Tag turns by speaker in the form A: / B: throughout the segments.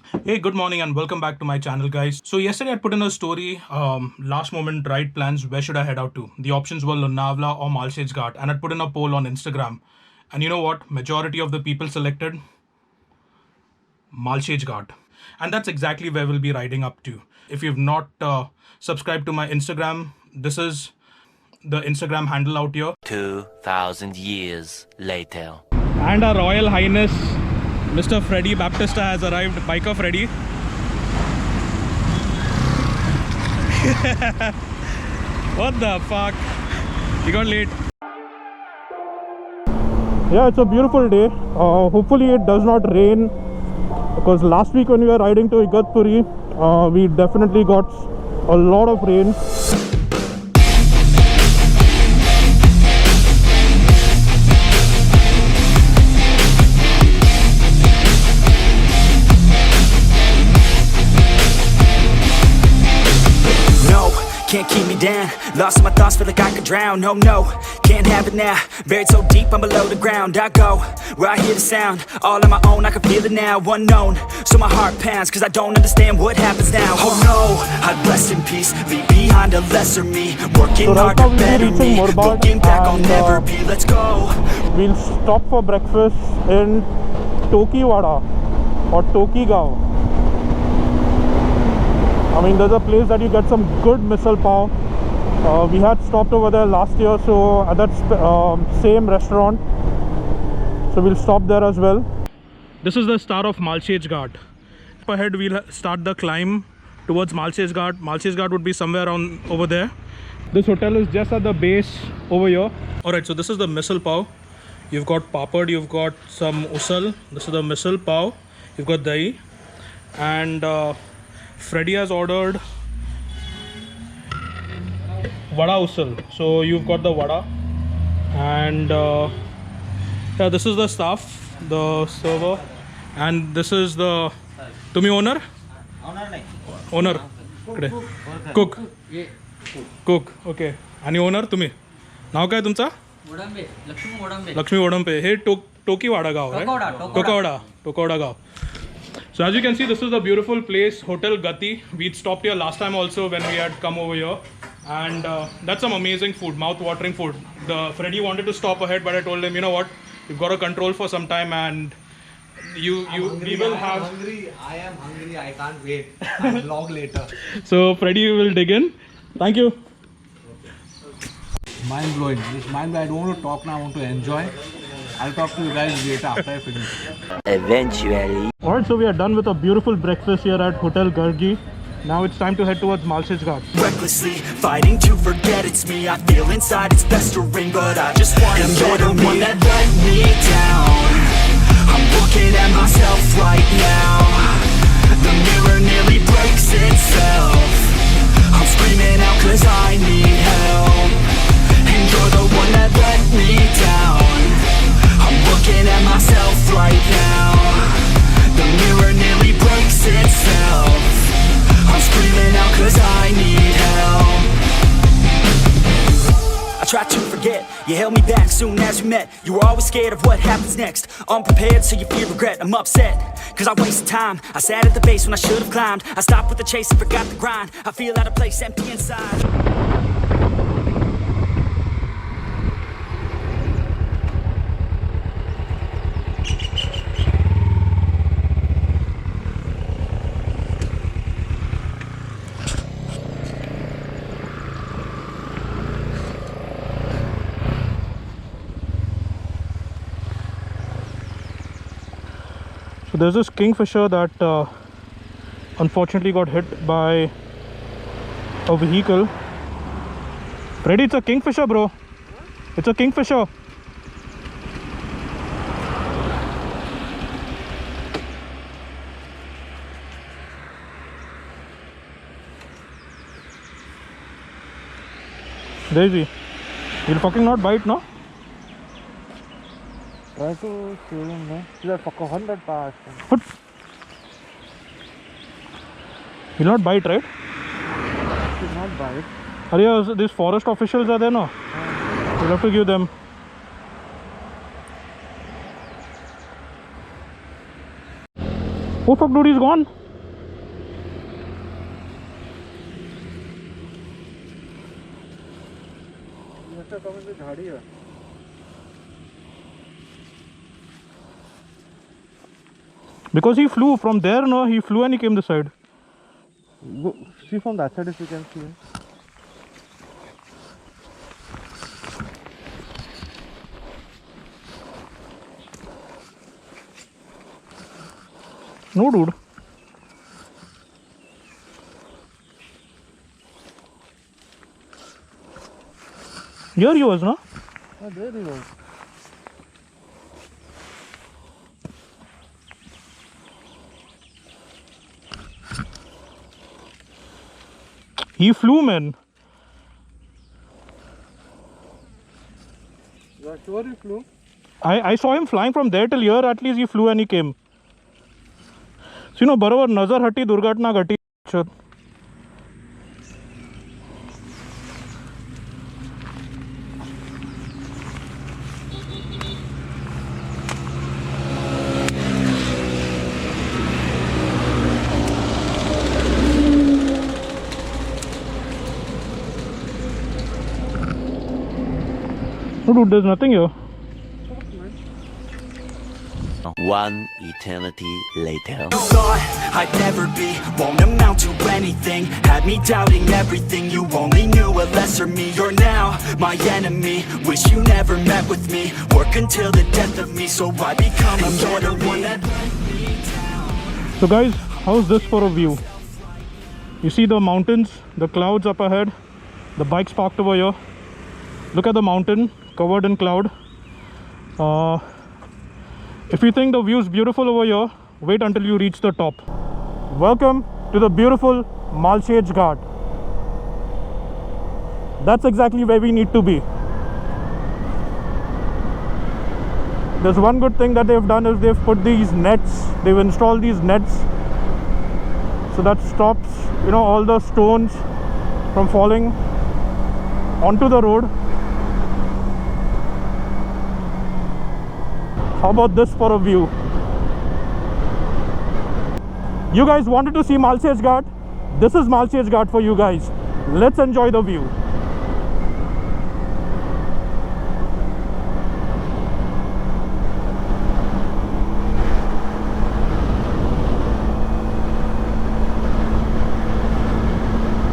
A: Hey, good morning and welcome back to my channel, guys. So yesterday I put in a story, last moment ride plans, where should I head out to? The options were Lonavala or Malsej Ghat, and I put in a poll on Instagram. And you know what? Majority of the people selected Malsej Ghat. And that's exactly where we'll be riding up to. If you've not subscribed to my Instagram, this is the Instagram handle out here.
B: 2,000 years later.
A: And our Royal Highness Mr. Freddy Baptista has arrived. Biker Freddy. What the fuck? He got late. Yeah, it's a beautiful day. Hopefully it does not rain, because last week when we were riding to Igatpuri, we definitely got a lot of rain.
C: Can't keep me down, lost my thoughts, feel like I could drown. No, can't have it now, buried so deep I'm below the ground. I go, where I hear the sound, all on my own, I can feel it now. Unknown, so my heart pounds, cause I don't understand what happens now. Oh no, I'd rest in peace, leave behind a lesser me. Working hard to better me, looking back I'll never be. Let's go.
A: We'll stop for breakfast in Tokiwada or Tokigaon. I mean, there's a place that you get some good misal pav. We had stopped over there last year, so at that same restaurant. So we'll stop there as well. This is the start of Malsej Ghat. Up ahead, we'll start the climb towards Malsej Ghat. Malsej Ghat would be somewhere around over there. This hotel is just at the base over here. Alright, so this is the misal pav. You've got papad, you've got some usal. This is the misal pav. You've got dahi. And Freddy has ordered vada usal. So you've got the vada, and yeah, this is the staff, the server, and this is the Tumi owner. Owner. Cook. Cook. Okay. आणि owner तुम्ही नाव काय तुमचा लक्ष्मी वडंबे हे टोकीवाडा गाव right? टोकवडा Gao. So as you can see, this is a beautiful place, Hotel Gati. We'd stopped here last time also when we had come over here, and that's some amazing food, mouth-watering food. Freddy wanted to stop ahead, but I told him, you know what, you've got to control for some time, and we will have.
D: I am hungry. I can't wait. I'll vlog later.
A: So Freddy will dig in. Thank you.
D: Mind blowing. This mind blowing. I don't want to talk now. I want to enjoy. I'll talk to you guys later after I finish.
B: Eventually.
A: Alright, so we are done with a beautiful breakfast here at Hotel Gargi. Now it's time to head towards Malsej Ghat.
C: Recklessly fighting to forget it's me. I feel inside it's festering, but I just want to enjoy the one that let me down. I'm looking at myself right now. The mirror nearly breaks itself. I'm screaming out cause I need help. And you're the one that let me down. I'm looking at myself right now. The mirror nearly breaks itself. I'm screaming out cause I need help. I tried to forget, you held me back soon as we met. You were always scared of what happens next. Unprepared so you fear regret. I'm upset cause I wasted time. I sat at the base when I should have climbed. I stopped with the chase and forgot the grind. I feel out of place, empty inside.
A: So there's this kingfisher that unfortunately got hit by a vehicle. Freddy, it's a kingfisher, bro. It's a kingfisher. Daisy, he'll fucking not bite, no?
D: Try to save him, man. He's at 100 past.
A: What? He'll not bite, right?
D: He'll not bite.
A: Arya, these forest officials are there, no? We'll have to give them. Oh fuck, dude, he's gone. Because he flew from there, no? He flew and he came this side.
D: Go, see from that side if you can see.
A: No, dude. Here he was, no?
D: Oh, there he was.
A: He flew, man.
D: You are sure he flew?
A: I saw him flying from there till here. At least he flew and he came. So, you know, barabar nazar hati, durgatna ghati. No, dude, there's nothing here.
B: One eternity later.
C: Thought I'd never be, won't amount to anything. Had me doubting everything, you only knew a lesser me. You're now my enemy, wish you never met with me. Work until the death of me, so I become a better one that let me down.
A: So guys, how's this for a view? You see the mountains, the clouds up ahead, the bike's parked over here. Look at the mountain covered in cloud. If you think the view is beautiful over here, wait until you reach the top. Welcome to the beautiful Malshej Ghat. That's exactly where we need to be. There's one good thing that they've done is they've put these nets, they've installed these nets so that stops, you know, all the stones from falling onto the road. How about this for a view? You guys wanted to see Malshej Ghat? This is Malshej Ghat for you guys. Let's enjoy the view.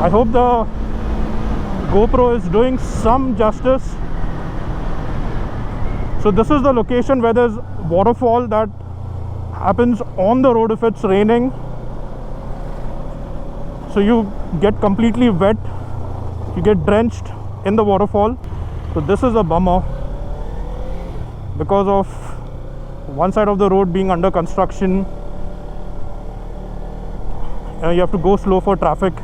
A: I hope the GoPro is doing some justice. So this is the location where there's waterfall that happens on the road if it's raining. So you get completely wet, you get drenched in the waterfall. So this is a bummer because of one side of the road being under construction. You have to go slow for traffic.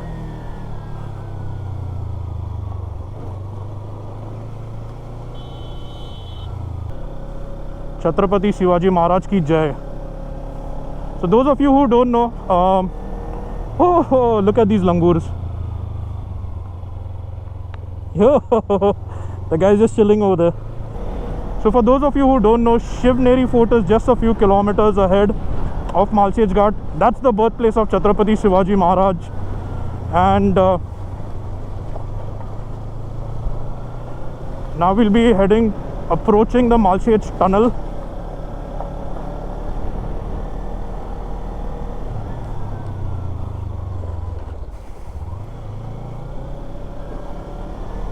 A: Chhatrapati Shivaji Maharaj ki jai. So those of you who don't know, look at these langurs. The guy's just chilling over there. So for those of you who don't know, Shivneri Fort is just a few kilometers ahead of Malshej Ghat. That's the birthplace of Chhatrapati Shivaji Maharaj. And now we'll be approaching the Malshej tunnel.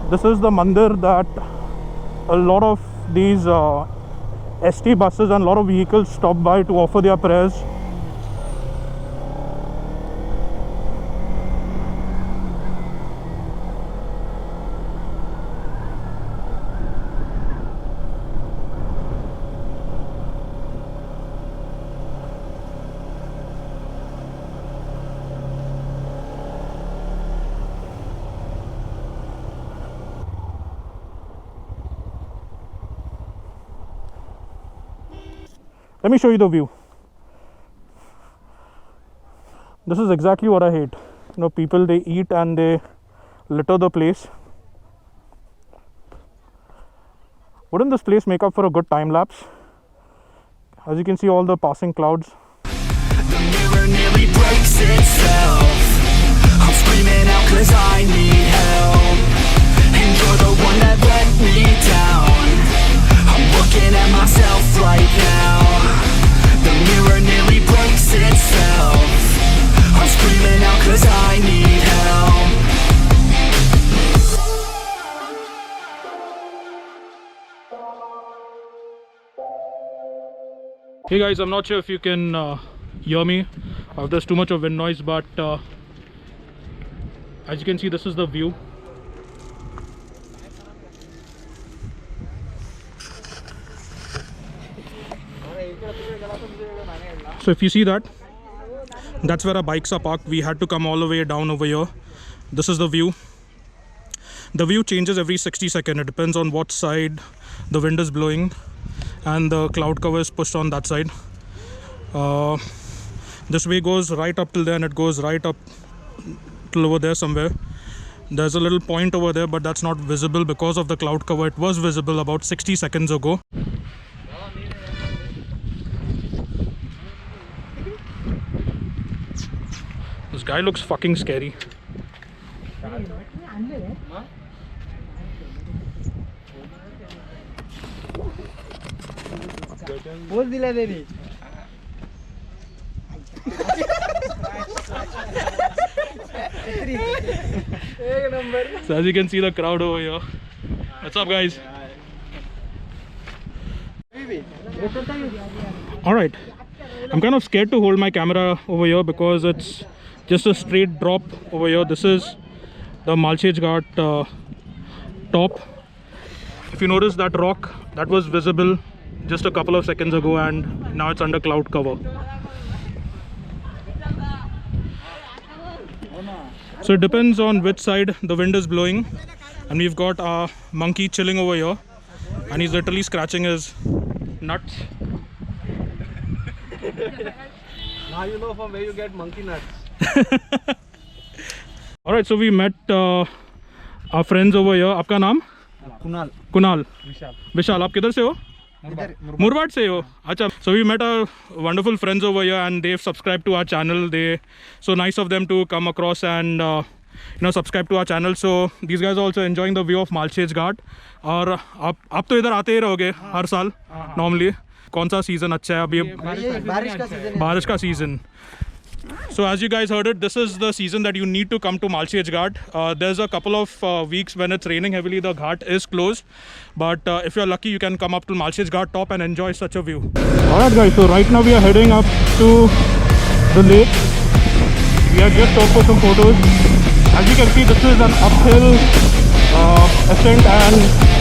A: This is the mandir that a lot of these ST buses and a lot of vehicles stop by to offer their prayers. Let me show you the view. This is exactly what I hate. You know, people, they eat and they litter the place. Wouldn't this place make up for a good time lapse? As you can see, all the passing clouds.
C: The mirror
A: Hey guys, I'm not sure if you can hear me or if there's too much of wind noise, but as you can see, this is the view. So if you see that, that's where our bikes are parked. We had to come all the way down over here. This is the view. The view changes every 60 seconds. It depends on what side the wind is blowing and the cloud cover is pushed on that side. This way goes right up till there, and it goes right up till over there somewhere. There's a little point over there, but that's not visible because of the cloud cover. It was visible about 60 seconds ago. This guy looks fucking scary. So as you can see the crowd over here. What's up guys? Alright. I'm kind of scared to hold my camera over here because it's just a straight drop over here. This is the Malchej Ghat top. If you notice that rock, that was visible just a couple of seconds ago and now it's under cloud cover. So it depends on which side the wind is blowing, and we've got our monkey chilling over here and he's literally scratching his nuts.
D: Now you know from where you get monkey nuts.
A: Alright, so we met our friends over here. Aapka naam?
D: Kunal.
A: Kunal.
D: Vishal.
A: Vishal, आप किधर से हो? Murbat se ho. Acha. So we met our wonderful friends over here and they've subscribed to our channel. They so nice of them to come across and subscribe to our channel. So these guys are also enjoying the view of Malchej Ghat. और आप तो इधर आते ही रहोगे हर साल normally. कौन सा season अच्छा है अभी? बारिश का season. So as you guys heard it, this is the season that you need to come to Malchej Ghat. There's a couple of weeks when it's raining heavily, the ghat is closed. But if you're lucky, you can come up to Malchej Ghat top and enjoy such a view. Alright guys, so right now we are heading up to the lake. We are just stopped for some photos. As you can see, this is an uphill ascent and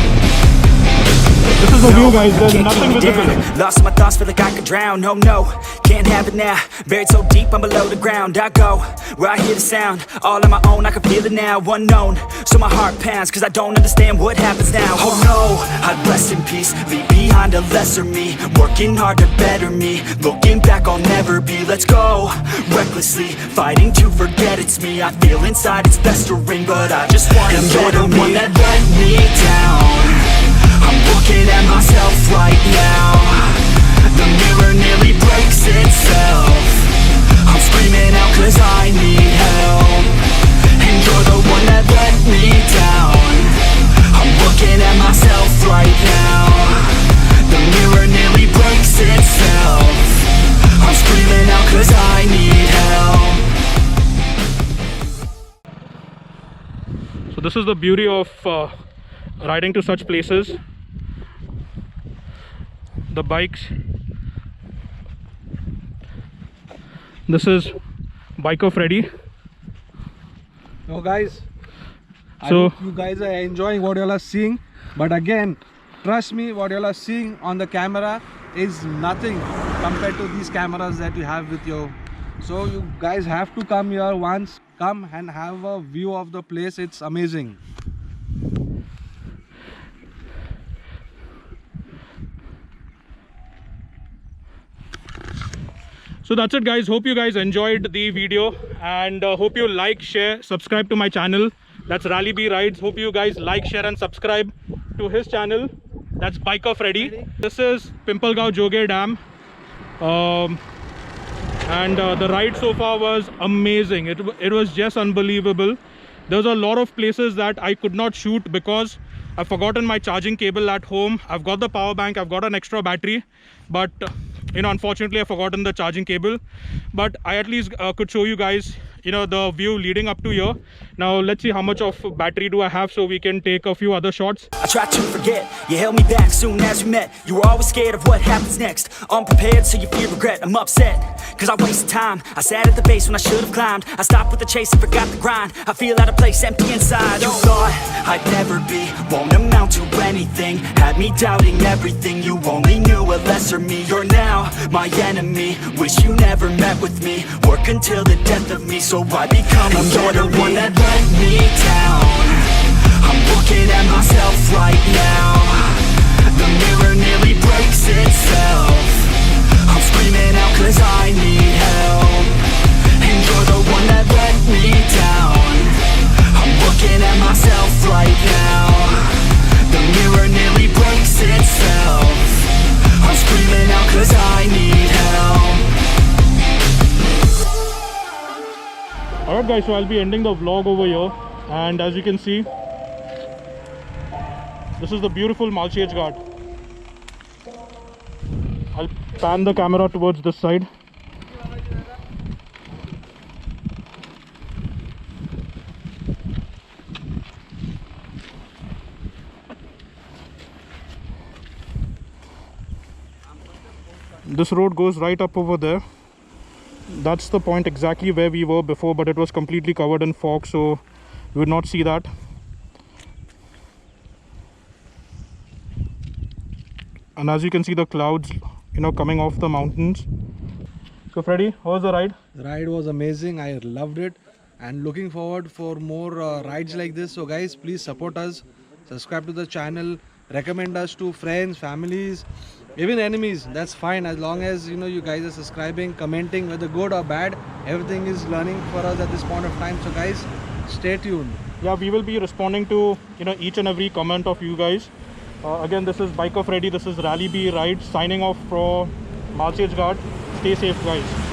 A: this is the view guys, there's nothing visible.
C: Lost my thoughts, feel like I could drown. No, no, can't have it now. Buried so deep, I'm below the ground. I go where I hear the sound, all on my own, I can feel it now. Unknown, so my heart pounds, cause I don't understand what happens now. Oh no, I'd rest in peace, leave behind a lesser me. Working hard to better me, looking back I'll never be. Let's go, recklessly, fighting to forget it's me. I feel inside it's festering, but I just wanna be the one that let me down. I'm looking at myself right now. The mirror nearly breaks itself. I'm screaming out cause I need help. And you're the one that let me down. I'm looking at myself right now. The mirror nearly breaks itself. I'm screaming out cause I need help.
A: So this is the beauty of riding to such places. The bikes. This is Biker Freddy.
D: So guys, I
A: So-
D: hope you guys are enjoying what you all are seeing. But again, trust me, what you all are seeing on the camera is nothing compared to these cameras that you have with you. So you guys have to come here once. Come and have a view of the place. It's amazing.
A: So that's it guys, hope you guys enjoyed the video and hope you like, share, subscribe to my channel. That's Rally B Rides. Hope you guys like, share and subscribe to his channel. That's Biker Freddy. This is Pimpalgaon Joge Dam. And the ride so far was amazing. It was just unbelievable. There was a lot of places that I could not shoot because I've forgotten my charging cable at home. I've got the power bank, I've got an extra battery, but unfortunately I've forgotten the charging cable. But I at least could show you guys the view leading up to here. Now let's see how much of battery do I have so we can take a few other shots.
C: I tried to forget, you held me back soon as we met. You were always scared of what happens next. Unprepared, so you fear regret. I'm upset, cause I wasted time. I sat at the base when I should've climbed. I stopped with the chase and forgot the grind. I feel out of place, empty inside. You thought I'd never be, won't amount to anything. Had me doubting everything, you only knew a lesser me. You're now my enemy, wish you never met with me. Work until the death of me, so I become a you're the one that let me down. I'm looking at myself right now. The mirror nearly breaks itself. I'm screaming out cause I need help. And you're the one that let me down. I'm looking at myself right now. The mirror nearly breaks itself. I'm screaming out cause I need help.
A: Alright guys, so I'll be ending the vlog over here, and as you can see, this is the beautiful Malsiej Ghat. I'll pan the camera towards this side. This road goes right up over there. That's the point exactly where we were before, but it was completely covered in fog, so you would not see that. And as you can see, the clouds, coming off the mountains. So Freddy, how was the ride?
D: The ride was amazing. I loved it, and looking forward for more rides like this. So guys, please support us, subscribe to the channel, recommend us to friends, families, even enemies. That's fine, as long as you guys are subscribing, commenting, whether good or bad. Everything is learning for us at this point of time. So guys, stay tuned.
A: Yeah, we will be responding to each and every comment of you guys. Again, this is Biker Freddy, this is Rally B Ride signing off from Malsiej Ghat. Stay safe guys.